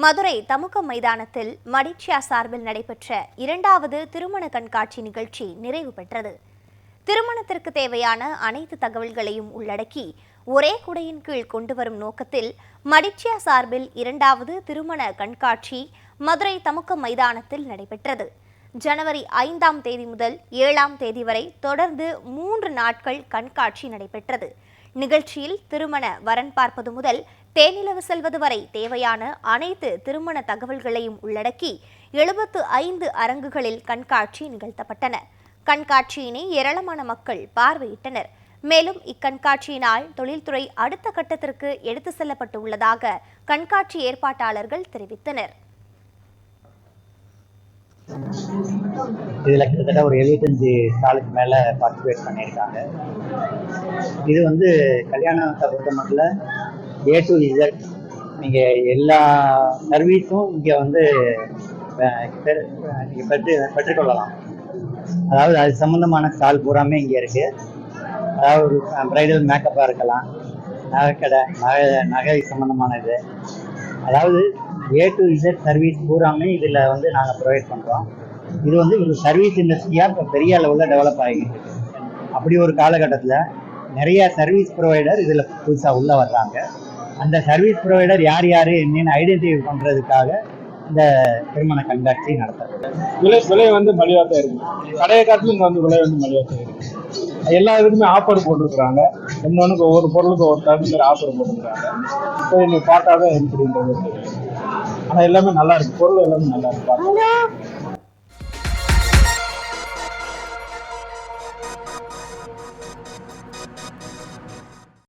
மதுரை தமுகம் மைதானத்தில் மடிச்சியா சார்பில் நடைபெற்ற 2வது திருமண கண்காட்சி நிகழ்ச்சி நிறைவு பெற்றது. திருமணத்திற்கு தேவையான அனைத்து தகவல்களையும் உள்ளடக்கி ஒரே குடையின் கீழ் கொண்டு வரும் நோக்கத்தில் மடிச்சியா சார்பில் 2வது திருமண கண்காட்சி மதுரை தமுகம் மைதானத்தில் நடைபெற்றது. ஜனவரி 5ஆம் தேதி முதல் 7ஆம் தேதி வரை தொடர்ந்து 3 நாட்கள் கண்காட்சி நடைபெற்றது. நிகழ்ச்சியில் திருமண வரன் பார்ப்பது முதல் தேனிலவு செல்வது வரை தேவையான அனைத்து திருமண தகவல்களையும் உள்ளடக்கி 75 அரங்குகளில் கண்காட்சி நிகழ்த்தப்பட்டன. கண்காட்சியினை ஏராளமான மக்கள் பார்வையிட்டனர். மேலும் இக்கண்காட்சியினால் தொழில்துறை அடுத்த கட்டத்திற்கு எடுத்து செல்லப்பட்டு உள்ளதாக கண்காட்சி ஏற்பாட்டாளர்கள் தெரிவித்தனர். இதில் கிட்டத்தட்ட ஒரு 75 ஸ்டாலுக்கு மேலே பார்ட்டிசிபேட் பண்ணியிருக்காங்க. இது கல்யாணத்தை பொறுத்த மட்டும் A to Z நீங்கள் எல்லா சர்வீஸும் இங்கே நீங்கள் பெற்றுக்கொள்ளலாம். அதாவது அது சம்மந்தமான ஸ்டால் பூராமே இங்கே இருக்குது. அதாவது பிரைடல் மேக்கப்பாக இருக்கலாம், நகைக்கடை, நகை சம்மந்தமானது, அதாவது A to Z சர்வீஸ் பூராமே இதில் நாங்கள் ப்ரொவைட் பண்ணுறோம். இது ஒரு சர்வீஸ் இண்டஸ்ட்ரியாக இப்போ பெரிய அளவில் டெவலப் ஆகிக்கிட்டு இருக்கு. அப்படி ஒரு காலகட்டத்தில் நிறைய சர்வீஸ் ப்ரொவைடர் இதில் புதுசாக உள்ளே வர்றாங்க. அந்த சர்வீஸ் ப்ரொவைடர் யார் யார் என்னென்னு ஐடென்டிஃபை பண்ணுறதுக்காக இந்த திருமண கண்காட்சி நடத்துறது. விலை மலிவாக தான் இருக்குது. கடையை காட்டிலும் இங்கே விலை மலிவாக தான் இருக்குது. எல்லா இதுக்குமே ஆஃபர் போட்டிருக்கிறாங்க. ஒவ்வொன்றுக்கு ஒவ்வொரு பொருளுக்கு ஒரு தகுந்த ஆஃபர் போட்டிருக்கிறாங்க. இப்போ இன்னைக்கு பார்த்தா தான் எப்படின்றது. ஆனால் எல்லாமே நல்லா இருக்கு, பொருள் எல்லாமே நல்லா இருக்கு.